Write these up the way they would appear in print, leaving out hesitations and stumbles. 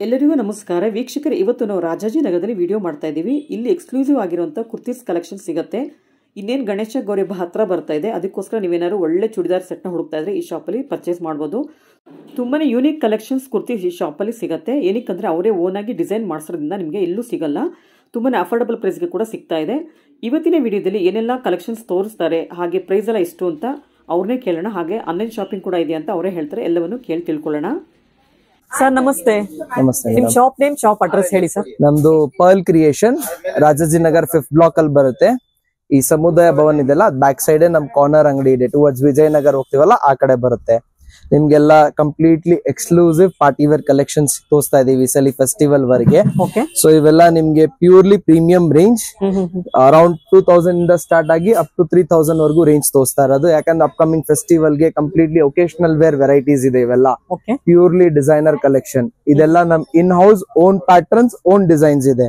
ಎಲ್ಲರಿಗೂ ನಮಸ್ಕಾರ ವೀಕ್ಷಕರೇ, ಇವತ್ತು ನಾವು ರಾಜಾಜಿನಗರದಲ್ಲಿ ವಿಡಿಯೋ ಮಾಡ್ತಾ ಇದ್ದೀವಿ. ಇಲ್ಲಿ ಎಕ್ಸ್ಕ್ಲೂಸಿವ್ ಆಗಿರುವಂಥ ಕುರ್ತೀಸ್ ಕಲೆಕ್ಷನ್ ಸಿಗುತ್ತೆ. ಇನ್ನೇನು ಗಣೇಶ ಗೌರಿ ಹಬ್ಬ ಹತ್ರ ಬರ್ತಾ ಇದೆ, ಅದಕ್ಕೋಸ್ಕರ ನೀವೇನಾದ್ರು ಒಳ್ಳೆ ಚೂಡಿದಾರ್ ಸೆಟ್ನ ಹುಡುಕ್ತಾ ಇದ್ರೆ ಈ ಶಾಪಲ್ಲಿ ಪರ್ಚೇಸ್ ಮಾಡ್ಬೋದು. ತುಂಬಾನೇ ಯೂನಿಕ್ ಕಲೆಕ್ಷನ್ಸ್ ಕುರ್ತೀಸ್ ಈ ಶಾಪಲ್ಲಿ ಸಿಗುತ್ತೆ. ಏನಕ್ಕಂದ್ರೆ ಅವರೇ ಓನ್ ಆಗಿ ಡಿಸೈನ್ ಮಾಡಿಸೋದ್ರಿಂದ ನಿಮಗೆ ಎಲ್ಲೂ ಸಿಗಲ್ಲ. ತುಂಬಾನೇ ಅಫೋರ್ಡಬಲ್ ಪ್ರೈಸ್ಗೆ ಕೂಡ ಸಿಗ್ತಾ ಇದೆ. ಇವತ್ತಿನ ವಿಡಿಯೋದಲ್ಲಿ ಏನೆಲ್ಲ ಕಲೆಕ್ಷನ್ಸ್ ತೋರಿಸ್ತಾರೆ, ಹಾಗೆ ಪ್ರೈಸ್ ಎಲ್ಲ ಎಷ್ಟು ಅಂತ ಅವ್ರನ್ನೇ ಕೇಳೋಣ. ಹಾಗೆ ಆನ್ಲೈನ್ ಶಾಪಿಂಗ್ ಕೂಡ ಇದೆ ಅಂತ ಅವರೇ ಹೇಳ್ತಾರೆ. ಎಲ್ಲವನ್ನು ಕೇಳಿ ತಿಳ್ಕೊಳ್ಳೋಣ. ಸರ್ ನಮಸ್ತೆ. ನಮಸ್ತೆ. ನಿಮ್ ಶಾಪ್ ನೇಮ್, ಶಾಪ್ ಅಡ್ರೆಸ್ ಹೇಳಿ ಸರ್. ನಮ್ದು pearl creation, Rajajinagar 5th block ಅಲ್ಲಿ ಬರುತ್ತೆ. ಈ ಸಮುದಾಯ ಭವನ್ ಇದೆಲ್ಲ ಬ್ಯಾಕ್ ಸೈಡ್ ನಮ್ ಕಾರ್ನರ್ ಅಂಗಡಿ ಇದೆ. ಟುವರ್ಡ್ಸ್ ವಿಜಯನಗರ್ ಹೋಗ್ತೀವಲ್ಲ ಆ ಕಡೆ ಬರುತ್ತೆ. ನಿಮ್ಗೆಲ್ಲ completely exclusive party wear collections ತೋರಿಸ್ತಾ ಇದೀವಿ ಈ ಸಲ ಫೆಸ್ಟಿವಲ್ ವರೆಗೆ. ಸೊ ಇವೆಲ್ಲ ನಿಮ್ಗೆ ಪ್ಯೂರ್ಲಿ ಪ್ರೀಮಿಯಂ ರೇಂಜ್, ಅರೌಂಡ್ 2000 ಇಂದ ಸ್ಟಾರ್ಟ್ ಆಗಿ ಅಪ್ ಟು 3000 ವರೆಗೂ ರೇಂಜ್ ತೋರಿಸ್ತಾ ಇರೋದು. ಯಾಕಂದ್ರೆ ಅಪ್ಕಮಿಂಗ್ ಫೆಸ್ಟಿವಲ್ ಗೆ ಕಂಪ್ಲೀಟ್ಲಿ ಒಕೇಶನಲ್ ವೇರ್ ವೆರೈಟೀಸ್ ಇದೆ. ಇವೆಲ್ಲ ಪ್ಯೂರ್ಲಿ ಡಿಸೈನರ್ ಕಲೆಕ್ಷನ್. ಇದೆಲ್ಲ ನಮ್ in house own patterns, own designs ಇದೆ.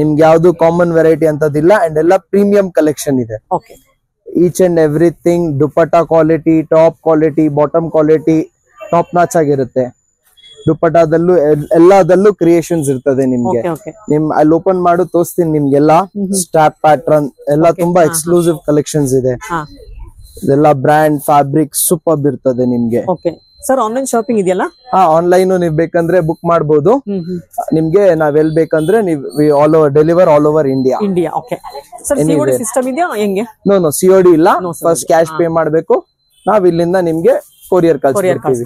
ನಿಮ್ಗೆ ಯಾವ್ದು ಕಾಮನ್ ವೆರೈಟಿ ಅಂತದಿಲ್ಲ. ಅಂಡ್ ಎಲ್ಲ ಪ್ರೀಮಿಯಂ ಕಲೆಕ್ಷನ್ ಇದೆ. Each and everything dupatta quality, top quality, bottom quality top notch ಆಗಿರುತ್ತೆ. ದುಪಟ್ಟಾದಲ್ಲೂ ಎಲ್ಲದಲ್ಲೂ ಕ್ರಿಯೇಷನ್ಸ್ ಇರ್ತದೆ ನಿಮ್ಗೆ. ಅಲ್ಲಿ ಓಪನ್ ಮಾಡು ತೋರಿಸ್ತೀನಿ ನಿಮ್ಗೆಲ್ಲ. ಸ್ಟ್ರಾಪ್ ಪ್ಯಾಟರ್ನ್ ಎಲ್ಲ ತುಂಬಾ ಎಕ್ಸ್ಕ್ಲೂಸಿವ್ ಕಲೆಕ್ಷನ್ಸ್ ಇದೆ. ಇದೆಲ್ಲ ಬ್ರ್ಯಾಂಡ್ ಫ್ಯಾಬ್ರಿಕ್ ಸೂಪರ್ ಇರ್ತದೆ ನಿಮ್ಗೆ. ಸರ್ ಆನ್ಲೈನ್ ಶಾಪಿಂಗ್ ಇದೆಯಲ್ಲ? ಆನ್ಲೈನ್ ನೀವ್ ಬೇಕಂದ್ರೆ ಬುಕ್ ಮಾಡಬಹುದು. ನಿಮ್ಗೆ ನಾವ್ ಎಲ್ ಬೇಕಂದ್ರೆ ನೀವು all over deliver, all over India. System ಇದೆಯಾ ಹೆಂಗೆ? ನೋ ಸಿಒಡಿ ಇಲ್ಲ. ಫಸ್ಟ್ ಕ್ಯಾಶ್ ಪೇ ಮಾಡ್ಬೇಕು. ನಾವ್ ಇಲ್ಲಿಂದ ನಿಮ್ಗೆ ಕೊರಿಯರ್ ಕಳ್ಸ್ಕೊಡ್ತೀವಿ.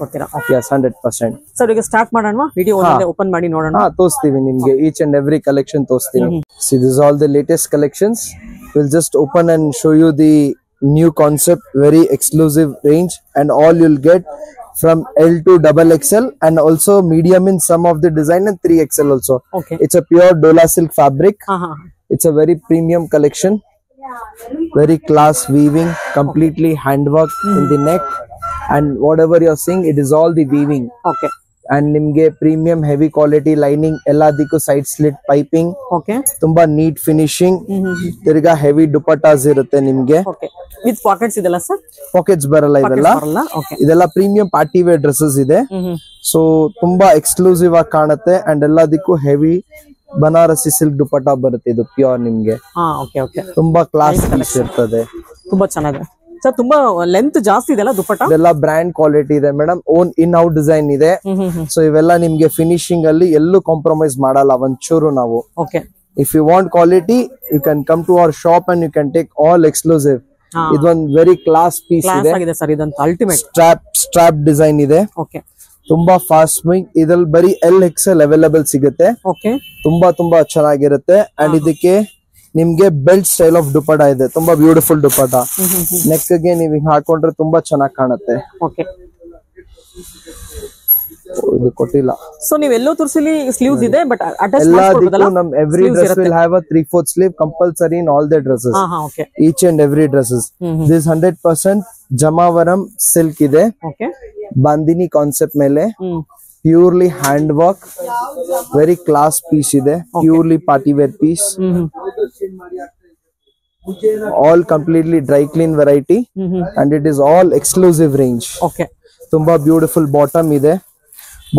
100%. ಸರ್ ಈಗ ಸ್ಟಾರ್ಟ್ ಮಾಡೋಣ, ವಿಡಿಯೋ ಓಪನ್ ಮಾಡಿ ನೋಡೋಣ. ತೋರಿಸ್ತೀವಿ ನಿಮ್ಗೆ ಈಚ್ ಅಂಡ್ ಎವ್ರಿ ಕಲೆಕ್ಷನ್ ತೋರಿಸ್ತೀವಿ. See, this is all the latest collections. We'll just open and show you the new concept, very exclusive range, and all you'll get from L to XXL and also medium in some of the design and 3XL also. It's a pure Dola silk fabric. It's a very premium collection. Very class weaving, completely handwork in the neck, and whatever you're seeing, it is all the weaving. And nimge premium heavy quality lining, elladikku side slit piping, tumba neat finishing, tirga heavy dupattas irutte nimge. With pockets idella sir? Pockets baralla idella. Idella premium party wear dresses ide. So tumba exclusive ಆಗಿ ಕಾಣುತ್ತೆ. and elladikku heavy Banarasi silk dupatta ಬರುತ್ತೆ. ಇದು pure ನಿಮ್ಗೆ ತುಂಬಾ class piece ಇರ್ತದೆ. ತುಂಬಾ ಚೆನ್ನಾಗಿದೆ sir. ತುಂಬಾ ಲೆಂತ್ ಜಾಸ್ತಿ ಇದೆಲ್ಲ ದುಪಟ್ಟಾ. ಇದೆಲ್ಲ ಬ್ರ್ಯಾಂಡ್ ಕ್ವಾಲಿಟಿ ಇದೆ madam. Own in out design ಇದೆ. ಸೊ ಇವೆಲ್ಲ ನಿಮ್ಗೆ ಫಿನಿಶಿಂಗ್ ಅಲ್ಲಿ ಎಲ್ಲೂ ಕಾಂಪ್ರಮೈಸ್ ಮಾಡಲ್ಲ ಒಂಚೂರು ನಾವು. If you want quality, you can come to our shop and you can take all exclusive. ಇದೊಂದು ವೆರಿ ಕ್ಲಾಸ್ ಪೀಸ್ ಇದೆ. ಸ್ಟ್ರಾಪ್ ಡಿಸೈನ್ ಇದೆ. ತುಂಬಾ ಫಾಸ್ಟ್ ಮೂವಿಂಗ್. ಇದ್ರಲ್ಲಿ ಬರೀ LXL ಅವೈಲೇಬಲ್ ಸಿಗುತ್ತೆ. ತುಂಬಾ ಚೆನ್ನಾಗಿರುತ್ತೆ. ಅಂಡ್ ಇದಕ್ಕೆ ನಿಮ್ಗೆ ಬೆಲ್ಟ್ ಸ್ಟೈಲ್ ಆಫ್ ದುಪಟ್ಟಾ ಇದೆ. ತುಂಬಾ ಬ್ಯೂಟಿಫುಲ್ ದುಪಟ್ಟಾ. ನೆಕ್ ಗೆ ನೀವು ಹಿಂಗ್ ಹಾಕೊಂಡ್ರೆ ತುಂಬಾ ಚೆನ್ನಾಗಿ ಕಾಣುತ್ತೆ. ಇದು ಕೊಟ್ಟಿಲ್ಲ. ಸೊ ನೀವೆಲ್ಲೋ ತೋರಿಸಲಿ ಸ್ಲೀವ್ಸ್ ಇದೆ, ಬಟ್ ನಮ್ every dress will have a 3/4 sleeve compulsory in all the dresses. Each and every dresses. This 100% ಜಮಾವರಂ ಸಿಲ್ಕ್ ಇದೆ. ಬಾಂದಿನಿ ಕಾನ್ಸೆಪ್ಟ್ ಮೇಲೆ purely hand work, very class piece ಇದೆ. Purely party wear piece. All completely dry clean variety and it is all exclusive range. ತುಂಬಾ beautiful bottom ಇದೆ.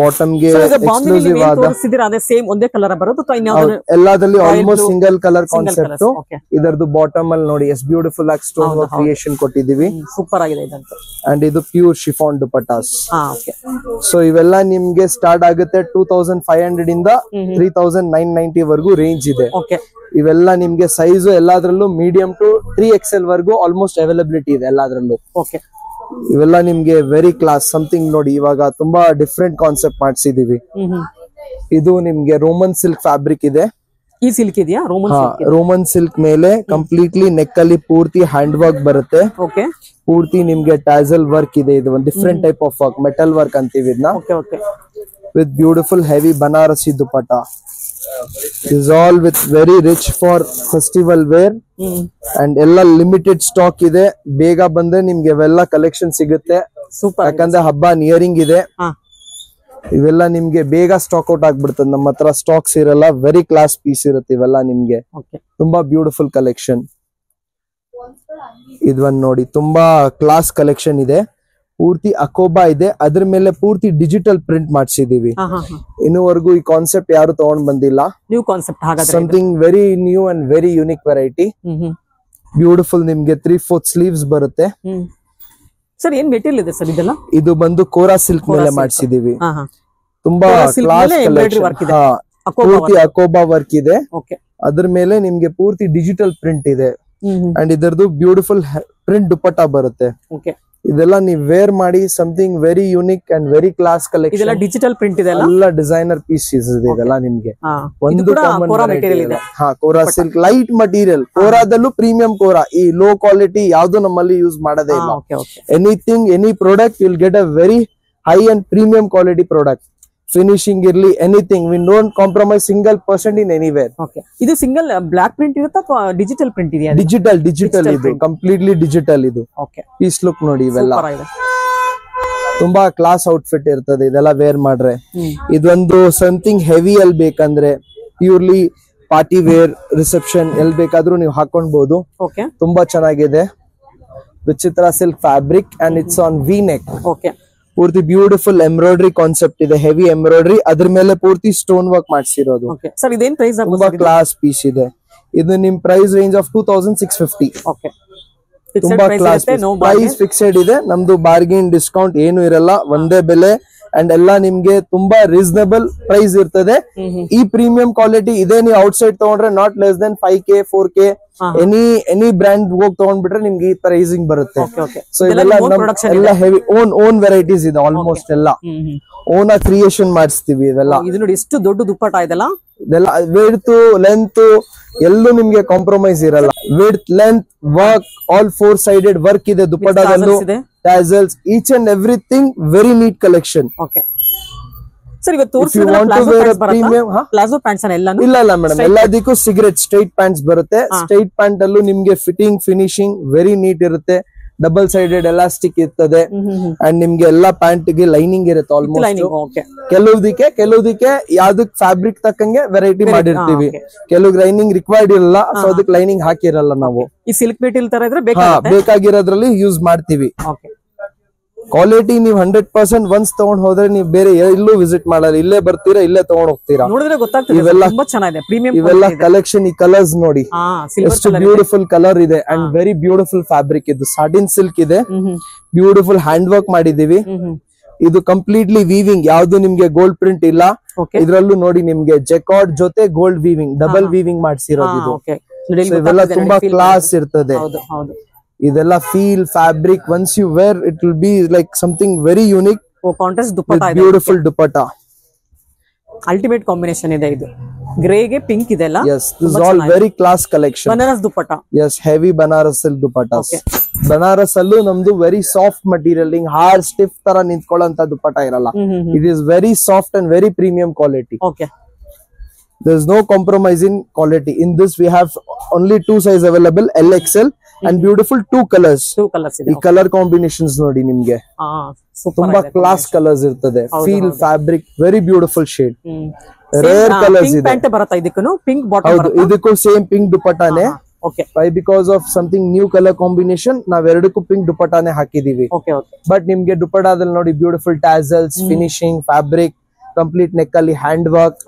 Bottom ಗೆ exclusive ಆದ same ಒಂದೇ colour ಬರೋದು ಎಲ್ಲಾದ್ರಲ್ಲಿ ಆಲ್ಮೋಸ್ಟ್ ಸಿಂಗಲ್ ಕಲರ್ ಕಾನ್ಸೆಪ್ಟ್. ಇದರದ್ದು bottom ಅಲ್ಲಿ ನೋಡಿ ಎಷ್ಟು ಬ್ಯೂಟಿಫುಲ್ ಆಗಿ ಸ್ಟೋನ್ ವರ್ಕ್ ಕ್ರಿಯೇಷನ್ ಕೊಟ್ಟಿದೀವಿ. ಸೂಪರ್ ಆಗಿದೆ ಇದಂತೂ. ಅಂಡ್ ಇದು ಪ್ಯೂರ್ ಶಿಫಾನ್ ದುಪಟ್ಟಾಸ್. ಸೊ ಇವೆಲ್ಲ ನಿಮ್ಗೆ ಸ್ಟಾರ್ಟ್ ಆಗುತ್ತೆ 2500 ಇಂದ 3990 ವರೆಗೂ ರೇಂಜ್ ಇದೆ. ಇವೆಲ್ಲ ನಿಮ್ಗೆ ಸೈಜ್ ಎಲ್ಲಾದ್ರಲ್ಲೂ ಮೀಡಿಯಂ ಟು 3XL ವರೆಗೂ ಆಲ್ಮೋಸ್ಟ್ ಅವೈಲಬಿಲಿಟಿ ಇದೆ ಎಲ್ಲಾದ್ರಲ್ಲೂ. ಇವೆಲ್ಲ ನಿಮ್ಗೆ ವೆರಿ ಕ್ಲಾಸ್ ಸಮಥಿಂಗ್. ನೋಡಿ ಇವಾಗ ತುಂಬಾ ಡಿಫ್ರೆಂಟ್ ಕಾನ್ಸೆಪ್ಟ್ ಮಾಡಿಸಿದೀವಿ. ಇದು ನಿಮ್ಗೆ ರೋಮನ್ ಸಿಲ್ಕ್ ಫ್ಯಾಬ್ರಿಕ್ ಇದೆ. ಈ ಸಿಲ್ಕ್ ಇದೆಯಾ? ರೋಮನ್ ಸಿಲ್ಕ್ ಮೇಲೆ ಕಂಪ್ಲೀಟ್ಲಿ ನೆಕ್ ಅಲ್ಲಿ ಪೂರ್ತಿ ಹ್ಯಾಂಡ್ ವರ್ಕ್ ಬರುತ್ತೆ. ಪೂರ್ತಿ ನಿಮ್ಗೆ ಟ್ಯಾಸಲ್ ವರ್ಕ್ ಇದೆ. ಇದು ಒಂದು different type of work, metal work ಅಂತೀವಿ ಇದನ್ನ. With beautiful heavy Banarasi dupatta. is all with very rich for festival wear and ಎಲ್ಲ ಲಿಮಿಟೆಡ್ ಸ್ಟಾಕ್ ಇದೆ. ಬೇಗ ಬಂದ್ರೆ ನಿಮ್ಗೆ ಇವೆಲ್ಲ ಕಲೆಕ್ಷನ್ ಸಿಗುತ್ತೆ. ಯಾಕಂದ್ರೆ ಹಬ್ಬ ನಿಯರಿಂಗ್ ಇದೆ. ಇವೆಲ್ಲ ನಿಮ್ಗೆ ಬೇಗ ಸ್ಟಾಕ್ ಔಟ್ ಆಗ್ಬಿಡ್ತದೆ. ನಮ್ಮ ಹತ್ರ ಸ್ಟಾಕ್ಸ್ ಇರಲ್ಲ. ವೆರಿ ಕ್ಲಾಸ್ ಪೀಸ್ ಇರುತ್ತೆ ಇವೆಲ್ಲ ನಿಮ್ಗೆ. ತುಂಬಾ ಬ್ಯೂಟಿಫುಲ್ ಕಲೆಕ್ಷನ್. ಇದೊಂದು ನೋಡಿ ತುಂಬಾ ಕ್ಲಾಸ್ ಕಲೆಕ್ಷನ್ ಇದೆ. ಪೂರ್ತಿ ಅಕೋಬಾ ಇದೆ, ಅದ್ರ ಮೇಲೆ ಪೂರ್ತಿ ಡಿಜಿಟಲ್ ಪ್ರಿಂಟ್ ಮಾಡಿಸಿದೀವಿ. ಇನ್ನುವರೆಗೂ ಈ ಕಾನ್ಸೆಪ್ಟ್ ಯಾರು ತಗೊಂಡ್ ಬಂದಿಲ್ಲ. ನ್ಯೂ ಕಾನ್ಸೆಪ್ಟ್ ಹಾಗಾದ್ರೆ. Something very new and very unique variety. Beautiful ನಿಮ್ಗೆ 3/4 ಸ್ಲೀವ್ಸ್ ಬರುತ್ತೆ. ಸರ್ ಏನ್ ಮೆಟೀರಿಯಲ್ ಇದೆ ಸರ್ ಇದೆಲ್ಲ? ಇದು ಬಂದು ಕೋರಾ ಸಿಲ್ಕ್ ಮೇಲೆ ಮಾಡಿಸಿದೀವಿ. ತುಂಬಾ ಕ್ಲಾಸ್ ಕಲೆಕ್ಷನ್. ಪೂರ್ತಿ ಅಕೋಬಾ ವರ್ಕ್ ಇದೆ, ಅದ್ರ ಮೇಲೆ ನಿಮ್ಗೆ ಪೂರ್ತಿ ಡಿಜಿಟಲ್ ಪ್ರಿಂಟ್ ಇದೆ. ಅಂಡ್ ಇದರದು ಬ್ಯೂಟಿಫುಲ್ ಪ್ರಿಂಟ್ ದುಪಟ್ಟಾ ಬರುತ್ತೆ. ಇದೆಲ್ಲ ನೀವು ವೇರ್ ಮಾಡಿ something very unique and very class collection. Digital print ಇದೆ, ಎಲ್ಲ ಡಿಸೈನರ್ ಪೀಸಸ್ ಇದೆ ಇದೆಲ್ಲ ನಿಮ್ಗೆ. ಒಂದು ಕೋರಾ ಸಿಲ್ಕ್ ಲೈಟ್ ಮಟೀರಿಯಲ್. ಕೋರಾದಲ್ಲೂ ಪ್ರೀಮಿಯಂ ಕೋರಾ, ಈ ಲೋ ಕ್ವಾಲಿಟಿ ಯಾವ್ದು ನಮ್ಮಲ್ಲಿ ಯೂಸ್ ಮಾಡೋದೇ ಇಲ್ಲ. Anything any product will get a very high and premium quality product. Finishing ಇರ್ಲಿ anything, we don't compromise %1 in anywhere. ಇದು ಸಿಂಗಲ್ ಬ್ಲಾಕ್ ಪ್ರಿಂಟ್ ಇರುತ್ತಾ ಅಥವಾ ಡಿಜಿಟಲ್ ಪ್ರಿಂಟ್ ಇದೆಯಾ? ಡಿಜಿಟಲ್ ಇದು ಕಂಪ್ಲೀಟ್ಲಿ ಡಿಜಿಟಲ್. ಇದು ಪೀಸ್ ಲುಕ್ ನೋಡಿ, ಇವೆಲ್ಲ ತುಂಬಾ ಕ್ಲಾಸ್ ಔಟ್ಫಿಟ್ ಇರ್ತದೆ ಇದೆಲ್ಲ ವೇರ್ ಮಾಡ್ರೆ. ಇದೊಂದು ಸಮಥಿಂಗ್ ಹೆವಿ ಅಲ್ಲಿ ಬೇಕಂದ್ರೆ ಪ್ಯೂರ್ಲಿ ಪಾರ್ಟಿ ವೇರ್ ರಿಸೆಪ್ಷನ್ ಎಲ್ಲಿ ಬೇಕಾದ್ರೂ ನೀವು ಹಾಕೊಂಡ್ಬಹುದು. ತುಂಬಾ ಚೆನ್ನಾಗಿದೆ. ವಿಚಿತ್ರ silk fabric and it's on V neck. ಪೂರ್ತಿ ಬ್ಯೂಟಿಫುಲ್ ಎಂಬ್ರಾಯ್ಡ್ರಿ ಕಾನ್ಸೆಪ್ಟ್ ಇದೆ, ಹೆವಿ ಎಂಬ್ರಾಯ್ಡ್ರಿ, ಅದ್ರ ಮೇಲೆ ಪೂರ್ತಿ ಸ್ಟೋನ್ ವರ್ಕ್ ಮಾಡಿಸಿರೋದು. ಸರ್ ಇದೇನ್ ಪ್ರೈಸ್? ತುಂಬಾ ಕ್ಲಾಸ್ ಪೀಸ್ ಇದೆ ಇದು. ನಿಮ್ ಪ್ರೈಸ್ ರೇಂಜ್ ಆಫ್ 2650. ತುಂಬಾ ಕ್ಲಾಸ್ ಪ್ರೈಸ್ ಫಿಕ್ಸೆಡ್ ಇದೆ ನಮ್ದು. ಬಾರ್ಗೇನ್ ಡಿಸ್ಕೌಂಟ್ ಏನು ಇರಲ್ಲ, ಒಂದೇ ಬೆಲೆ ಅಂಡ್ ಎಲ್ಲ ನಿಮ್ಗೆ ತುಂಬಾ ರೀಸನಬಲ್ ಪ್ರೈಸ್ ಇರ್ತದೆ. ಈ ಪ್ರೀಮಿಯಂ ಕ್ವಾಲಿಟಿ ಇದೆ ನೀವು ಔಟ್ಸೈಡ್ ತಗೊಂಡ್ರೆ not less than 5K 4K any brand ಹೋಗಿ ತಗೊಂಡ್ಬಿಟ್ರೆ ನಿಮ್ಗೆ ಈ ಪ್ರೈಸಿಂಗ್ ಬರುತ್ತೆ. ಸೊ ಇದೆಲ್ಲ ಹೆವಿ ಓನ್ ವೆರೈಟೀಸ್ ಇದೆ ಆಲ್ಮೋಸ್ಟ್ ಎಲ್ಲ ಓನ್ ಕ್ರಿಯೇಷನ್ ಮಾಡಿಸ್ತೀವಿ ಇವೆಲ್ಲ. ಇದು ನೋಡಿ ಎಷ್ಟು ದೊಡ್ಡ ದುಪ್ಪಟ ಇದೆಲ್ಲ. ಇದೆಲ್ಲ ವಿಡ್ತ್ ಲೆಂತ್ ಎಲ್ಲೂ ನಿಮ್ಗೆ ಕಾಂಪ್ರಮೈಸ್ ಇರಲ್ಲ. Width length work all 4 sided work ಇದೆ ದುಪ್ಪಟದಲ್ಲೂ. Tassels each and everything very neat collection. Sir ಇವತ್ತು ಪ್ಲಾಜೋ ಪ್ಯಾಂಟ್ಸ್ ಇಲ್ಲ ಮೇಡಮ್, ಎಲ್ಲದಕ್ಕೂ ಸಿಗರೇಟ್ ಸ್ಟ್ರೈಟ್ ಪ್ಯಾಂಟ್ಸ್ ಬರುತ್ತೆ. ಸ್ಟ್ರೈಟ್ ಪ್ಯಾಂಟ್ ಅಲ್ಲೂ ನಿಮ್ಗೆ ಫಿಟ್ಟಿಂಗ್ ಫಿನಿಶಿಂಗ್ ವೆರಿ ನೀಟ್ ಇರುತ್ತೆ. ಡಬಲ್ ಸೈಡೆಡ್ ಎಲಾಸ್ಟಿಕ್ ಇರ್ತದೆ ಅಂಡ್ ನಿಮ್ಗೆ ಎಲ್ಲಾ ಪ್ಯಾಂಟ್ ಗೆ ಲೈನಿಂಗ್ ಇರುತ್ತೆ ಆಲ್ಮೋಸ್ಟ್. ಕೆಲವುದಕ್ಕೆ ಯಾವ್ದಕ್ ಫ್ಯಾಬ್ರಿಕ್ ತಕ್ಕಂಗೆ ವೆರೈಟಿ ಮಾಡಿರ್ತೀವಿ. ಕೆಲವು ಲೈನಿಂಗ್ ರಿಕ್ವೈರ್ಡ್ ಇರಲ್ಲ, ಸೊ ಅದಕ್ಕೆ ಲೈನಿಂಗ್ ಹಾಕಿರಲ್ಲ ನಾವು. ಈ ಸಿಲ್ಕ್ ಮೆಟೀರಿಯಲ್ ತರ ಇದ್ರೆ ಬೇಕಾಗಿರೋದ್ರಲ್ಲಿ ಯೂಸ್ ಮಾಡ್ತೀವಿ. ಕ್ವಾಲಿಟಿ ನೀವು 100% ಒನ್ಸ್ ತಗೊಂಡ್ ಹೋದ್ರೆ ನೀವು ಬೇರೆ ಎಲ್ಲೂ ವಿಸಿಟ್ ಮಾಡಲ್ಲ, ಇಲ್ಲೇ ಬರ್ತೀರಾ, ಇಲ್ಲೇ ತಗೊಂಡ್ ಹೋಗ್ತೀರಾ. ಇವೆಲ್ಲ ಕಲೆಕ್ಷನ್. ಈ ಕಲರ್ಸ್ ನೋಡಿ ಎಷ್ಟು ಬ್ಯೂಟಿಫುಲ್ ಕಲರ್ ಇದೆ ಅಂಡ್ ವೆರಿ ಬ್ಯೂಟಿಫುಲ್ ಫ್ಯಾಬ್ರಿಕ್. ಇದು ಸಾಟಿನ್ ಸಿಲ್ಕ್ ಇದೆ, ಬ್ಯೂಟಿಫುಲ್ ಹ್ಯಾಂಡ್ ವರ್ಕ್ ಮಾಡಿದೀವಿ. ಇದು ಕಂಪ್ಲೀಟ್ಲಿ ವೀವಿಂಗ್, ಯಾವ್ದು ನಿಮ್ಗೆ ಗೋಲ್ಡ್ ಪ್ರಿಂಟ್ ಇಲ್ಲ. ಇದ್ರಲ್ಲೂ ನೋಡಿ ನಿಮ್ಗೆ ಜೆಕಾರ್ಡ್ ಜೊತೆ ಗೋಲ್ಡ್ ವೀವಿಂಗ್, ಡಬಲ್ ವೀವಿಂಗ್ ಮಾಡಿಸಿರೋದು ಇದು. ಇವೆಲ್ಲ ತುಂಬಾ ಕ್ಲಾಸ್ ಇರ್ತದೆ. ಇದೆಲ್ಲ feel fabric once you wear it will be like something very unique. Contrast dupatta, beautiful dupatta, ultimate combination ಇದೆ. ಇದು ಗ್ರೇಗೆ ಪಿಂಕ್ ಇದೆ ಅಲ್ಲ. Yes, this is all very class collection. Banaras dupatta. Yes, heavy Banaras silk dupattas. Banaras ಅಲ್ಲೂ ನಮ್ದು ವೆರಿ ಸಾಫ್ಟ್ ಮಟೀರಿಯಲ್, ಹಿಂಗ್ hard stiff ತರ ನಿಂತ್ಕೊಳ್ಳೋಂತ ದುಪ್ಪಟ್ಟಾ ಇರಲ್ಲ. It is very soft and very premium quality. There is no compromise in quality. In this we have only 2 size available, LXL and beautiful 2 colors. ಈ colour combinations ನೋಡಿ ನಿಮ್ಗೆ ತುಂಬಾ class colours ಇರ್ತದೆ. Feel fabric very beautiful shade. Rare colours ಇದೆ. ಇದಕ್ಕೂ same pink ದುಪ್ಪಟ್ಟಾನೆ. Because of something new colour combination ನಾವ್ ಎರಡಕ್ಕೂ ಪಿಂಕ್ ದುಪ್ಪಟ್ಟಾನೆ ಹಾಕಿದೀವಿ. ಬಟ್ ನಿಮ್ಗೆ ದುಪ್ಪಟ್ಟಾದಲ್ಲಿ ನೋಡಿ beautiful tassels, finishing, fabric, complete neck ಅಲ್ಲಿ hand work,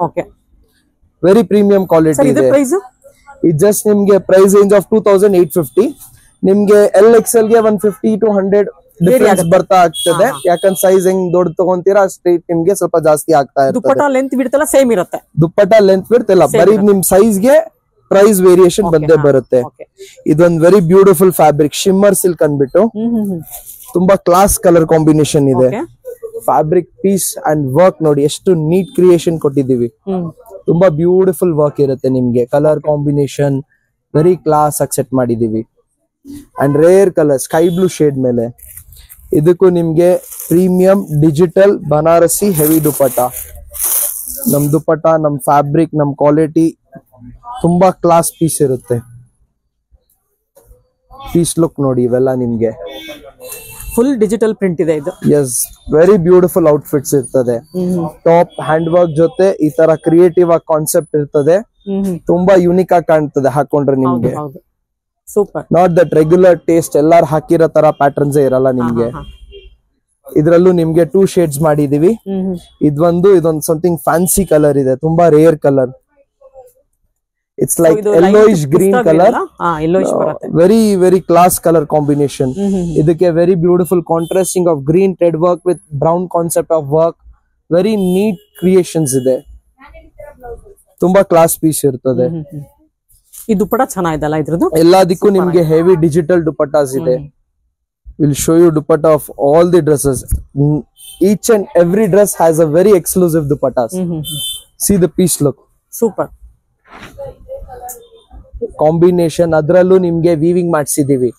very premium quality ಇದೆ. ಇದು ಜಸ್ಟ್ ನಿಮ್ಗೆ ಪ್ರೈಸ್ ರೇಂಜ್ ಆಫ್ 2850. ನಿಮ್ಗೆ LXL ಗೆ 150 to 100 ಡಿಫರೆನ್ಸ್ ಬರ್ತಾ ಆಗ್ತದೆ. ಯಾಕಂದ್ರೆ ಸೈಜ್ ಹೆಂಗ್ ದೊಡ್ಡ ತಗೊಂತೀರಾ ಸ್ಟ್ರೈಟ್ ನಿಮ್ಗೆ ಸ್ವಲ್ಪ ಜಾಸ್ತಿ ಆಗ್ತಾ ಇರ್ತದೆ. ದುಪ್ಪಟ್ಟಾ ಲೆಂತ್ ವಿಡ್ತ್ ಎಲ್ಲ ಸೇಮ್ ಇರುತ್ತೆ. ದುಪ್ಪಟ್ಟಾ ಲೆಂತ್ ವಿಡ್ತ್ ಎಲ್ಲ ಬರೀ ನಿಮ್ ಸೈಜ್ ಗೆ ಪ್ರೈಸ್ ವೇರಿಯೇಷನ್ ಬಂದೇ ಬರುತ್ತೆ. ಇದೊಂದು very beautiful fabric, shimmer silk ಅನ್ಬಿಟ್ಟು ತುಂಬಾ ಕ್ಲಾಸ್ ಕಲರ್ ಕಾಂಬಿನೇಷನ್ ಇದೆ. ಫ್ಯಾಬ್ರಿಕ್ ಪೀಸ್ ಅಂಡ್ ವರ್ಕ್ ನೋಡಿ ಎಷ್ಟು ನೀಟ್ ಕ್ರಿಯೇಷನ್ ಕೊಟ್ಟಿದೀವಿ. ತುಂಬಾ ಬ್ಯೂಟಿಫುಲ್ ವರ್ಕ್ ಇರುತ್ತೆ ನಿಮ್ಗೆ. ಕಲರ್ ಕಾಂಬಿನೇಷನ್ ವೆರಿ ಕ್ಲಾಸ್ ಆಗಿ ಸೆಟ್ ಮಾಡಿದೀವಿ. And rare colour sky blue shade ಮೇಲೆ. ಇದಕ್ಕೂ ನಿಮ್ಗೆ premium digital Banarasi heavy dupatta. ನಮ್ ದುಪ್ಪಟ್ಟಾ, ನಮ್ ಫ್ಯಾಬ್ರಿಕ್, ನಮ್ ಕ್ವಾಲಿಟಿ ತುಂಬಾ ಕ್ಲಾಸ್ ಪೀಸ್ ಇರುತ್ತೆ. ಪೀಸ್ ಲುಕ್ ನೋಡಿ ಇವೆಲ್ಲ ನಿಮ್ಗೆ ಫುಲ್ ಡಿಜಿಟಲ್ ಪ್ರಿಂಟ್ ಇದೆ ಇದು. ಎಸ್, ವೆರಿ ಬ್ಯೂಟಿಫುಲ್ ಔಟ್ಫಿಟ್ಸ್ ಇರ್ತದೆ. ಟಾಪ್ ಹ್ಯಾಂಡ್ ವರ್ಕ್ ಜೊತೆ ಈ ತರ ಕ್ರಿಯೇಟಿವ್ ಆಗಿ ಕಾನ್ಸೆಪ್ಟ್ ಇರ್ತದೆ. ತುಂಬಾ ಯೂನಿಕ್ ಆಗಿ ಕಾಣ್ತದೆ ಹಾಕೊಂಡ್ರೆ ನಿಮ್ಗೆ. Super. Not that regular taste ಎಲ್ಲಾರು ಹಾಕಿರೋ ತರ ಪ್ಯಾಟರ್ನ್ಸ್ ಇರಲ್ಲ ನಿಮ್ಗೆ. ಇದ್ರಲ್ಲೂ ನಿಮ್ಗೆ 2 ಶೇಡ್ಸ್ ಮಾಡಿದೀವಿ. ಇದೊಂದು ಸಮಥಿಂಗ್ ಫ್ಯಾನ್ಸಿ ಕಲರ್ ಇದೆ, ತುಂಬಾ rare colour. It's like yellowish green colour, very very class colour combination. ಇದಕ್ಕೆ very beautiful contrasting of green thread work with brown concept of work. Very neat creations ಇದೆ, ತುಂಬಾ class piece ಇರ್ತದೆ. ಈ ದುಪ್ಪಟ ಚೆನ್ನಾಗಿದಲ್ಲ ಇದ್ರದ್ದು. ಎಲ್ಲದಕ್ಕೂ ನಿಮ್ಗೆ ಹೆವಿ ಡಿಜಿಟಲ್ ದುಪ್ಪಟ್ಟಾಸ್ ಇದೆ. We'll show you dupatta of all the dresses. Each and every dress has a very exclusive dupattas. See the piece look. Super. Combination ಅದ್ರಲ್ಲೂ ನಿಮ್ಗೆ ವೀವಿಂಗ್ ಮಾಡ್ಸಿದೀವಿ.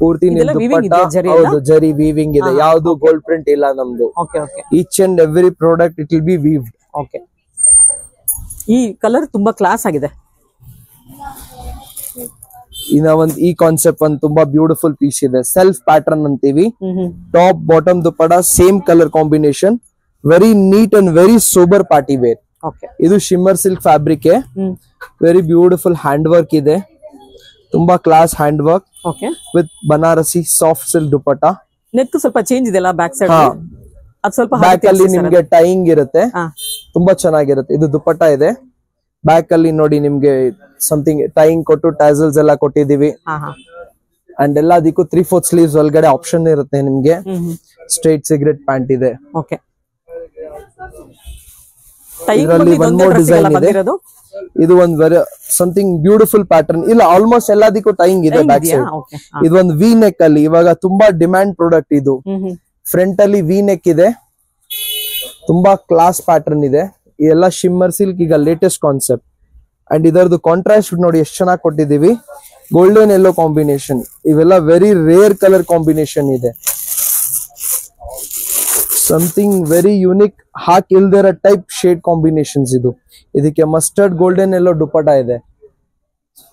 ಪೂರ್ತಿ ನಿಮ್ ದುಪ್ಪಟ್ಟ ಹೌದು ಜರಿ ವೀವಿಂಗ್ ಇದೆ, ಯಾವ್ದು ಗೋಲ್ಡ್ ಪ್ರಿಂಟ್ ಇಲ್ಲ ನಮ್ದು. Each and every product it will be weaved. Okay. ಈ ಕಲರ್ ತುಂಬಾ ಕ್ಲಾಸ್ ಆಗಿದೆ. ಇನ್ನ ಈ ಕಾನ್ಸೆಪ್ಟ್ ಒಂದು ತುಂಬಾ ಬ್ಯೂಟಿಫುಲ್ ಪೀಸ್ ಇದೆ, ಸೆಲ್ಫ್ ಪ್ಯಾಟರ್ನ್ ಅಂತೀವಿ. Top bottom dupatta same colour combination, very neat and very sober party wear. ಇದು shimmer silk fabric, very beautiful hand work ಇದೆ, ತುಂಬಾ class hand work with Banarasi soft silk dupatta. Neck ಸ್ವಲ್ಪ change ಇದೆಲ್ಲ back side, ಅದು ಸ್ವಲ್ಪ back ಅಲ್ಲಿ ನಿಮ್ಗೆ ಟೈಯಿಂಗ್ ಇರುತ್ತೆ, ತುಂಬಾ ಚೆನ್ನಾಗಿರುತ್ತೆ. ಇದು ದುಪ್ಪಟ್ಟ ಇದೆ, ಬ್ಯಾಕ್ ಅಲ್ಲಿ ನೋಡಿ ನಿಮ್ಗೆ ಸಮಥಿಂಗ್ ಟೈಯಿಂಗ್ ಕೊಟ್ಟು ಟ್ಯಾಸಲ್ಸ್ ಎಲ್ಲ ಕೊಟ್ಟಿದೀವಿ. ಅಂಡ್ ಎಲ್ಲದಕ್ಕೂ 3/4 ಸ್ಲೀವ್ಸ್ ಒಳಗಡೆ ಆಪ್ಷನ್ ಇರುತ್ತೆ ನಿಮ್ಗೆ. ಸ್ಟ್ರೈಟ್ ಸಿಗರೆಟ್ ಪ್ಯಾಂಟ್ ಇದೆ. ಇದರಲ್ಲಿ ಒಂದ್ ಮೋರ್ ಡಿಸೈನ್ ಇದೆ. ಇದು ಒಂದ್ ವೆರಿ ಸಮಥಿಂಗ್ ಬ್ಯೂಟಿಫುಲ್ ಪ್ಯಾಟರ್ನ್. ಇಲ್ಲ ಆಲ್ಮೋಸ್ಟ್ ಎಲ್ಲದಕ್ಕೂ ಟೈಯಿಂಗ್ ಇದೆ ಬ್ಯಾಕ್ ಸೈಡ್. ಇದೊಂದು ವಿ ನೆಕ್ ಅಲ್ಲಿ ಇವಾಗ ತುಂಬಾ ಡಿಮ್ಯಾಂಡ್ ಪ್ರಾಡಕ್ಟ್ ಇದು. ಫ್ರಂಟ್ ಅಲ್ಲಿ ವಿ ನೆಕ್ ಇದೆ, ತುಂಬಾ ಕ್ಲಾಸ್ ಪ್ಯಾಟರ್ನ್ ಇದೆ. ಇದೆಲ್ಲ ಶಿಮ್ಮರ್ ಸಿಲ್ಕ್ ಈಗ ಲೇಟೆಸ್ಟ್ ಕಾನ್ಸೆಪ್ಟ್. ಅಂಡ್ ಇದರದ್ದು ಕಾಂಟ್ರಾಸ್ಟ್ ನೋಡಿ ಎಷ್ಟು ಚೆನ್ನಾಗಿ ಕೊಟ್ಟಿದೀವಿ, ಗೋಲ್ಡನ್ ಯೆಲ್ಲೋ ಕಾಂಬಿನೇಷನ್. ಇವೆಲ್ಲ ವೆರಿ ರೇರ್ ಕಲರ್ ಕಾಂಬಿನೇಷನ್ ಇದೆ, ಸಮಥಿಂಗ್ ವೆರಿ ಯೂನಿಕ್, ಹಾಕಿಲ್ದಿರೋ ಟೈಪ್ ಶೇಡ್ ಕಾಂಬಿನೇಷನ್ಸ್ ಇದು. ಇದಕ್ಕೆ ಮಸ್ಟರ್ಡ್ ಗೋಲ್ಡನ್ ಯೆಲ್ಲೋ ದುಪ್ಪಟ್ಟ ಇದೆ,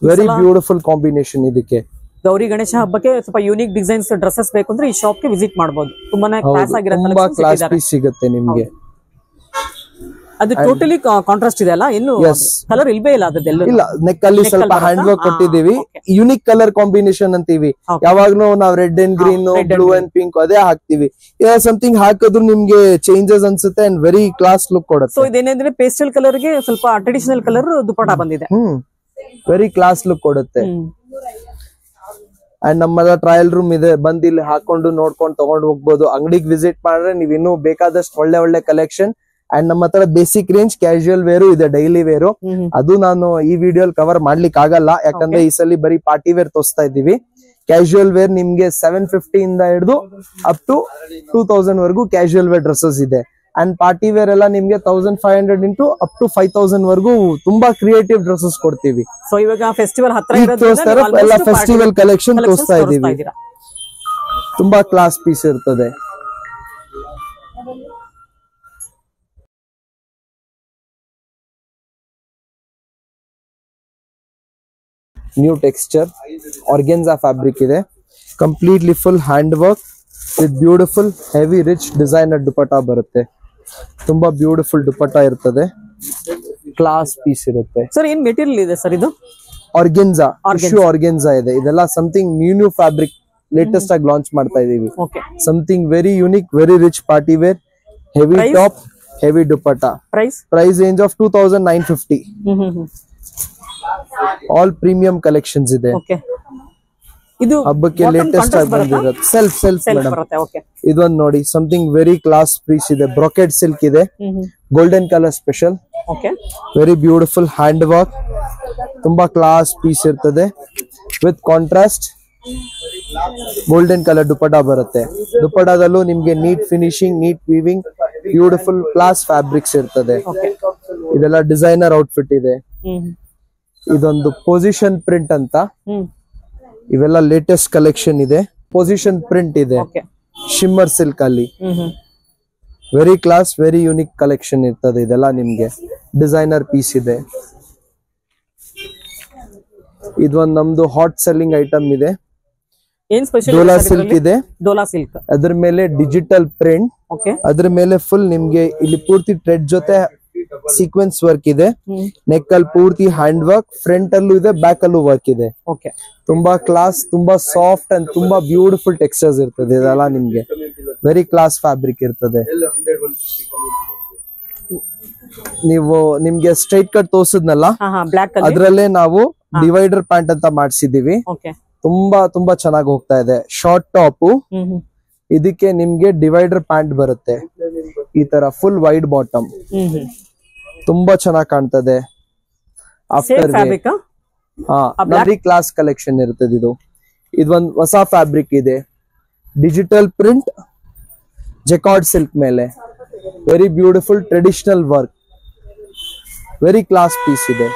ವೆರಿ ಬ್ಯೂಟಿಫುಲ್ ಕಾಂಬಿನೇಷನ್. ಇದಕ್ಕೆ ಗೌರಿ ಗಣೇಶ ಹಬ್ಬಕ್ಕೆ ಸ್ವಲ್ಪ ಯೂನಿಕ್ ಡಿಸೈನ್ಸ್ ಡ್ರೆಸ್ಸಸ್ ಬೇಕು ಅಂದ್ರೆ ಈ ಶಾಪ್ ಗೆ ವಿಸಿಟ್ ಮಾಡಬಹುದು. ತುಂಬಾ ಕ್ಲಾಸ್ ಪೀಸ್ ಸಿಗುತ್ತೆ ನಿಮ್ಗೆ. ಅದು ಟೋಟಲಿ ಕಾಂಟ್ರಾಸ್ಟ್ ಇದೆ ಅಲ್ಲ, ಇನ್ನು ಕಲರ್ ಇಲ್ವೇ ಇಲ್ಲ ಅದೆಲ್ಲ. ಇಲ್ಲ, ನೆಕ್ ಅಲ್ಲಿ ಸ್ವಲ್ಪ ಹ್ಯಾಂಡ್ ವರ್ಕ್ ಕೊಟ್ಟಿದೀವಿ. ಯುನಿಕ್ ಕಲರ್ ಕಾಂಬಿನೇಷನ್ ಅಂತೀವಿ. ಯಾವಾಗ್ಲೂ ನಾವು red and green, blue and pink ಅದೇ ಹಾಕ್ತಿವಿ. ಸಮಥಿಂಗ್ ಹಾಕಿದ್ರು ನಿಮ್ಗೆ ಚೇಂಜಸ್ ಅನ್ಸುತ್ತೆ ಅಂಡ್ ವೆರಿ ಕ್ಲಾಸ್ ಲುಕ್ ಕೊಡುತ್ತೆ. ಸೊ ಇದೇನಂದ್ರೆ ಪೇಸ್ಟಲ್ ಕಲರ್ ಗೆ ಸ್ವಲ್ಪ ಟ್ರೆಡಿಷನಲ್ ಕಲರ್ ದುಪ್ಪಟ್ಟ ಬಂದಿದೆ, ವೆರಿ ಕ್ಲಾಸ್ ಲುಕ್ ಕೊಡುತ್ತೆ. ಅಂಡ್ ನಮ್ಮಲ್ಲ ಟ್ರಯಲ್ ರೂಮ್ ಇದೆ, ಬಂದ್ ಇಲ್ಲಿ ಹಾಕೊಂಡು ನೋಡ್ಕೊಂಡು ತಗೊಂಡ್ ಹೋಗ್ಬೋದು. ಅಂಗಡಿಗೆ ವಿಸಿಟ್ ಮಾಡಿದ್ರೆ ನೀವ್ ಇನ್ನೂ ಬೇಕಾದಷ್ಟು ಒಳ್ಳೆ ಒಳ್ಳೆ ಕಲೆಕ್ಷನ್. ಅಂಡ್ ನಮ್ಮ ಹತ್ರ ಬೇಸಿಕ್ ರೇಂಜ್ ಕ್ಯಾಶುಯಲ್ ವೇರು ಇದೆ, ಡೈಲಿ ವೇರು. ಅದು ನಾನು ಈ ವಿಡಿಯೋ ಕವರ್ ಮಾಡ್ಲಿಕ್ಕೆ ಆಗಲ್ಲ, ಯಾಕಂದ್ರೆ ಈ ಸಲ ಬರೀ ಪಾರ್ಟಿ ವೇರ್ ತೋರಿಸ್ತಾ ಇದ್ದೀವಿ. ಕ್ಯಾಶುಯಲ್ ವೇರ್ ನಿಮ್ಗೆ 750 ಇಂದ ಹಿಡಿದು ಅಪ್ ಟು 2000 ವರೆಗೂ ಕ್ಯಾಶುಯಲ್ ವೇರ್ ಡ್ರೆಸ್ಸಸ್ ಇದೆ. ಅಂಡ್ ಪಾರ್ಟಿ ವೇರ್ ಎಲ್ಲ ನಿಮ್ಗೆ 1500 ಇಂಟು ಅಪ್ ಟು 5000 ವರೆಗೂ ತುಂಬಾ ಕ್ರಿಯೇಟಿವ್ ಡ್ರೆಸ್ಸಸ್ ಕೊಡ್ತೀವಿ. ಸೊ ಇವಾಗ ಫೆಸ್ಟಿವಲ್ ಹತ್ರ ಎಲ್ಲ ಫೆಸ್ಟಿವಲ್ ಕಲೆಕ್ಷನ್ ತೋರಿಸ್ತಾ ಇದೀವಿ. ತುಂಬಾ ಕ್ಲಾಸ್ ಪೀಸ್ ಇರ್ತದೆ. ನ್ಯೂ ಟೆಕ್ಸ್ಚರ್ ಆರ್ಗೆನ್ಜಾ ಫ್ಯಾಬ್ರಿಕ್ ಇದೆ, completely full hand work with beautiful heavy rich designer dupatta ಬರುತ್ತೆ. ತುಂಬಾ ಬ್ಯೂಟಿಫುಲ್ ದುಪ್ಪಟ್ಟ ಇರ್ತದೆ, ಕ್ಲಾಸ್ ಪೀಸ್ ಇರುತ್ತೆ. ಸರ್ ಏನ್ ಮೆಟೀರಿಯಲ್ ಇದೆ ಸರ್ ಇದು? ಆರ್ಗೆನ್ಜಾ, ಟಿಶ್ಯೂ ಆರ್ಗೆನ್ಜಾ ಇದೆ. ಇದೆಲ್ಲ ಸಮಥಿಂಗ್ ನ್ಯೂ ಫ್ಯಾಬ್ರಿಕ್ ಲೇಟೆಸ್ಟ್ ಆಗಿ ಲಾಂಚ್ ಮಾಡ್ತಾ ಇದೀವಿ. Something very unique, very rich party wear, heavy top, heavy dupatta. Price range of 2950. All premium collections ಇದೆ. ಇದು ಹಬ್ಬಕ್ಕೆ ಲೇಟೆಸ್ಟ್ ಆಗಿ ಬಂದಿರೋದು. ಸೆಲ್ಫ್ ಮೇಡಮ್, ಇದೊಂದು ನೋಡಿ ಸಮಥಿಂಗ್ ವೆರಿ ಕ್ಲಾಸ್ ಪೀಸ್ ಇದೆ. ಬ್ರೊಕೆಟ್ ಸಿಲ್ಕ್ ಇದೆ, golden colour special, very beautiful hand work, ತುಂಬಾ ಕ್ಲಾಸ್ ಪೀಸ್ ಇರ್ತದೆ. With contrast golden colour dupatta ಬರುತ್ತೆ. ದುಪ್ಪಟ್ಟದಲ್ಲೂ ನಿಮ್ಗೆ neat finishing, neat weaving, beautiful class fabrics ಇರ್ತದೆ. ಇದೆಲ್ಲ ಡಿಸೈನರ್ ಔಟ್ಫಿಟ್ ಇದೆ. ಇದೊಂದು ಪೊಸಿಷನ್ ಪ್ರಿಂಟ್ ಅಂತ, ಇವೆಲ್ಲ ಲೇಟೆಸ್ಟ್ ಕಲೆಕ್ಷನ್ ಇದೆ. ಪೊಸಿಷನ್ ಪ್ರಿಂಟ್ ಇದೆ ಶಿಮ್ಮರ್ ಸಿಲ್ಕ್ ಅಲ್ಲಿ, very class, very unique collection ಇರ್ತದೆ. ಇದೆಲ್ಲ ನಿಮ್ಗೆ ಡಿಸೈನರ್ ಪೀಸ್ ಇದೆ. ಇದೊಂದು ನಮ್ದು ಹಾಟ್ ಸೆಲ್ಲಿಂಗ್ ಐಟಮ್ ಇದೆ. ಡೋಲಾ ಸಿಲ್ಕ್ ಇದೆ, ಅದ್ರ ಮೇಲೆ ಡಿಜಿಟಲ್ ಪ್ರಿಂಟ್, ಅದ್ರ ಮೇಲೆ ಫುಲ್ ನಿಮ್ಗೆ ಇಲ್ಲಿ ಪೂರ್ತಿ ಥ್ರೆಡ್ ಜೊತೆ ಸೀಕ್ವೆನ್ಸ್ ವರ್ಕ್ ಇದೆ. ನೆಕ್ ಅಲ್ಲಿ ಪೂರ್ತಿ ಹ್ಯಾಂಡ್ ವರ್ಕ್, ಫ್ರಂಟ್ ಅಲ್ಲೂ ಇದೆ, ಬ್ಯಾಕ್ ಅಲ್ಲೂ ವರ್ಕ್ ಇದೆ. ತುಂಬಾ ಕ್ಲಾಸ್, ತುಂಬಾ ಸಾಫ್ಟ್ ಅಂಡ್ ತುಂಬಾ ಬ್ಯೂಟಿಫುಲ್ ಟೆಕ್ಸ್ಚರ್ಸ್ ಇರ್ತದೆ. ಇದೆಲ್ಲ ನಿಮ್ಗೆ ವೆರಿ ಕ್ಲಾಸ್ ಫ್ಯಾಬ್ರಿಕ್ ಇರ್ತದೆ. ನೀವು ನಿಮ್ಗೆ ಸ್ಟ್ರೈಟ್ ಕಟ್ ತೋರ್ಸಿದ್ನಲ್ಲ ಅದ್ರಲ್ಲೇ ನಾವು ಡಿವೈಡರ್ ಪ್ಯಾಂಟ್ ಅಂತ ಮಾಡ್ಸಿದೀವಿ. ತುಂಬಾ ತುಂಬಾ ಚೆನ್ನಾಗಿ ಹೋಗ್ತಾ ಇದೆ. ಶಾರ್ಟ್ ಟಾಪ್, ಇದಕ್ಕೆ ನಿಮ್ಗೆ ಡಿವೈಡರ್ ಪ್ಯಾಂಟ್ ಬರುತ್ತೆ ಈ ತರ ಫುಲ್ ವೈಡ್ ಬಾಟಮ್, ತುಂಬಾ ಚೆನ್ನಾಗಿ ಕಾಣ್ತದೆ. ಆಫ್ಟರ್ ವೆರಿ ಕ್ಲಾಸ್ ಕಲೆಕ್ಷನ್ ಇರ್ತದೆ. ಇದೊಂದು ಹೊಸ ಫ್ಯಾಬ್ರಿಕ್ ಇದೆ, ಡಿಜಿಟಲ್ ಪ್ರಿಂಟ್ ಜೆಕಾರ್ಡ್ ಸಿಲ್ಕ್ ಮೇಲೆ, very beautiful traditional work, very class piece ಇದೆ.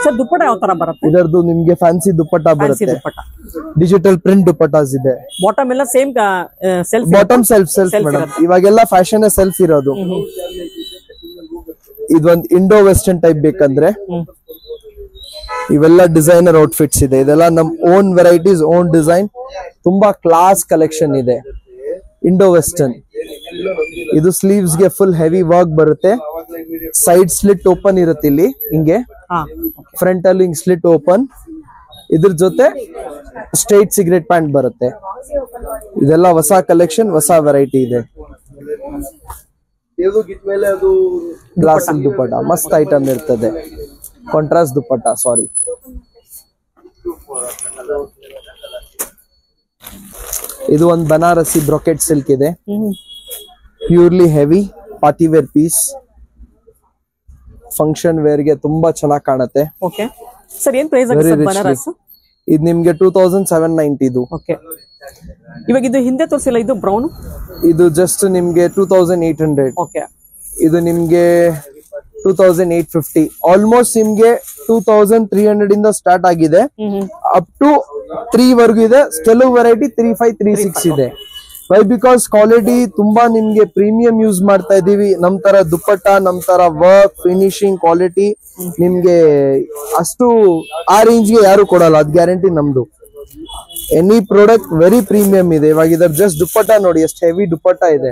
ಸರ್ ದುಪ್ಪಟ್ಟ ಯಾವ ತರ ಬರುತ್ತೆ? ಇದರದು ನಿಮ್ಗೆ ಫ್ಯಾನ್ಸಿ ದುಪ್ಪಟ್ಟ ಬರುತ್ತೆ, ಡಿಜಿಟಲ್ ಪ್ರಿಂಟ್ ದುಪ್ಪಟ್ಟಾಸ್ ಇದೆ. ಬಾಟಮ್ ಎಲ್ಲ same self, bottom self madam. ಇವಾಗೆಲ್ಲ ಫ್ಯಾಷನ್ ಸೆಲ್ಫ್ ಇರೋದು. ಇದೊಂದು ಇಂಡೋ ವೆಸ್ಟರ್ನ್ ಟೈಪ್ ಬೇಕಂದ್ರೆ ಇವೆಲ್ಲ ಡಿಸೈನರ್ ಔಟ್ಫಿಟ್ಸ್ ಇದೆ. ಇದೆಲ್ಲ ನಮ್ ಓನ್ ವೆರೈಟೀಸ್, ಓನ್ ಡಿಸೈನ್, ತುಂಬಾ ಕ್ಲಾಸ್ ಕಲೆಕ್ಷನ್ ಇದೆ. ಇಂಡೋ ವೆಸ್ಟರ್ನ್ ಇದು ಸ್ಲೀವ್ಸ್ ಗೆ ಫುಲ್ ಹೆವಿ ವರ್ಕ್ ಬರುತ್ತೆ. ಸೈಡ್ ಸ್ಲಿಟ್ ಓಪನ್ ಇರುತ್ತೆ ಇಲ್ಲಿ ಹಿಂಗೆ, ಫ್ರಂಟ್ ಅಲ್ಲಿ ಹಿಂಗ್ ಸ್ಲಿಟ್ ಓಪನ್. ಇದ್ರ ಜೊತೆ ಸ್ಟ್ರೈಟ್ ಸಿಗರೇಟ್ ಪ್ಯಾಂಟ್ ಬರುತ್ತೆ. ಇದೆಲ್ಲ ಹೊಸ ಕಲೆಕ್ಷನ್, ಹೊಸ ವೆರೈಟಿ ಇದೆ. ಗ್ಲಾಸ್ ದುಪ್ಪಟ್ಟ ಮಸ್ತ್ ಐಟಮ್ ಇರ್ತದೆ. Contrast dupatta, sorry. ಇದು ಒಂದು ಬನಾರಸಿ ಬ್ರೊಕೆಟ್ ಸಿಲ್ಕ್ ಇದೆ, purely heavy party wear piece. Function wear ಗೆ ತುಂಬಾ ಚೆನ್ನಾಗಿ ಕಾಣುತ್ತೆ. ಓಕೆ ಸರ್, ಏನ್ ಪ್ರೈಸ್ ಆಗುತ್ತೆ ಸರ್ ಬನಾರಸ್? ಇದು ನಿಮ್ಗೆ 2790 ಇದು. ಓಕೆ, ಇವಾಗ ಇದು ಹಿಂದೆ ತೋರಿಸಿಲ್ಲ, ಇದು ಬ್ರೌನ್, ಇದು ಜಸ್ಟ್ ನಿಮ್ಗೆ 2800. ಓಕೆ, ಇದು ನಿಮ್ಗೆ 2850. ಆಲ್ಮೋಸ್ಟ್ ನಿಮ್ಗೆ 2300 ಇಂದ ಸ್ಟಾರ್ಟ್ ಆಗಿದೆ, ಅಪ್ ಟು 3 ವರೆಗೂ ಇದೆ. ಕೆಲವು ವೆರೈಟಿ 35, 36 ಇದೆ. ವೈ ಬಿಕಾಸ್ ಕ್ವಾಲಿಟಿ ತುಂಬಾ ನಿಮ್ಗೆ ಪ್ರೀಮಿಯಂ ಯೂಸ್ ಮಾಡ್ತಾ ಇದೀವಿ. ನಮ್ ತರ ದುಪ್ಪಟ್ಟ, ನಮ್ ತರ ವರ್ಕ್, ಫಿನಿಶಿಂಗ್, ಕ್ವಾಲಿಟಿ ನಿಮ್ಗೆ ಅಷ್ಟು ಆ ರೇಂಜ್ ಗೆ ಯಾರು ಕೊಡಲ್ಲ, ಅದ್ ಗ್ಯಾರಂಟಿ ನಮ್ದು. ಎನಿ ಪ್ರಾಡಕ್ಟ್ ವೆರಿ ಪ್ರೀಮಿಯಂ ಇದೆ. ಇವಾಗ ಇದರ ಜಸ್ಟ್ ದುಪ್ಪಟ್ಟ ನೋಡಿ, ಎಷ್ಟು ಹೆವಿ ದುಪ್ಪಟ್ಟ ಇದೆ.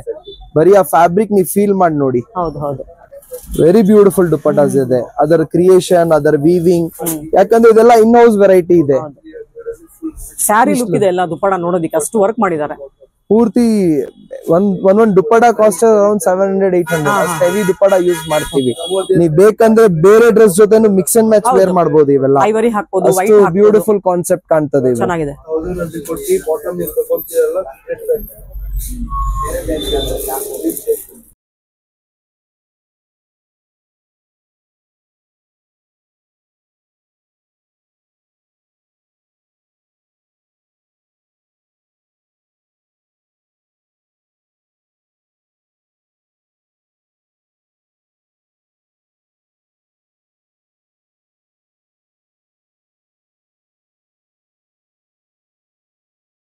ಬರೀ ಆ ಫ್ಯಾಬ್ರಿಕ್ ನೀವು ಫೀಲ್ ಮಾಡಿ ನೋಡಿ. ವೆರಿ ಬ್ಯೂಟಿಫುಲ್ ದುಪ್ಪಟ್ಟಾಸ್ ಇದೆ. ಅದರ ಕ್ರಿಯೇಷನ್, ಅದರ ವೀವಿಂಗ್, ಯಾಕಂದ್ರೆ ಇದೆಲ್ಲ ಇನ್ ಹೌಸ್ ವೆರೈಟಿ ಇದೆ. ಸ್ಯಾರಿ ಲುಕ್ ಇದೆ ಎಲ್ಲ ದುಪ್ಪಟ್ಟ ನೋಡೋದಿಕ್ಕೆ, ಅಷ್ಟು ವರ್ಕ್ ಮಾಡಿದ್ದಾರೆ. ಪೂರ್ತಿ ಒಂದ್ ದುಪ್ಪಟ್ಟ ಕಾಸ್ಟ್ ಅರೌಂಡ್ 700, 800 ಅಷ್ಟು ಹೆವಿ ದುಪ್ಪಟ್ಟ ಯೂಸ್ ಮಾಡ್ತೀವಿ. ನೀವ್ ಬೇಕಂದ್ರೆ ಬೇರೆ ಡ್ರೆಸ್ ಜೊತೆ ಮಿಕ್ಸ್ ಅಂಡ್ ಮ್ಯಾಚ್ ವೇರ್ ಮಾಡಬಹುದು. ಇವೆಲ್ಲ ಅಷ್ಟು ಬ್ಯೂಟಿಫುಲ್ ಕಾನ್ಸೆಪ್ಟ್ ಕಾಣ್ತದೆ. ಚೆನ್ನಾಗಿದೆ.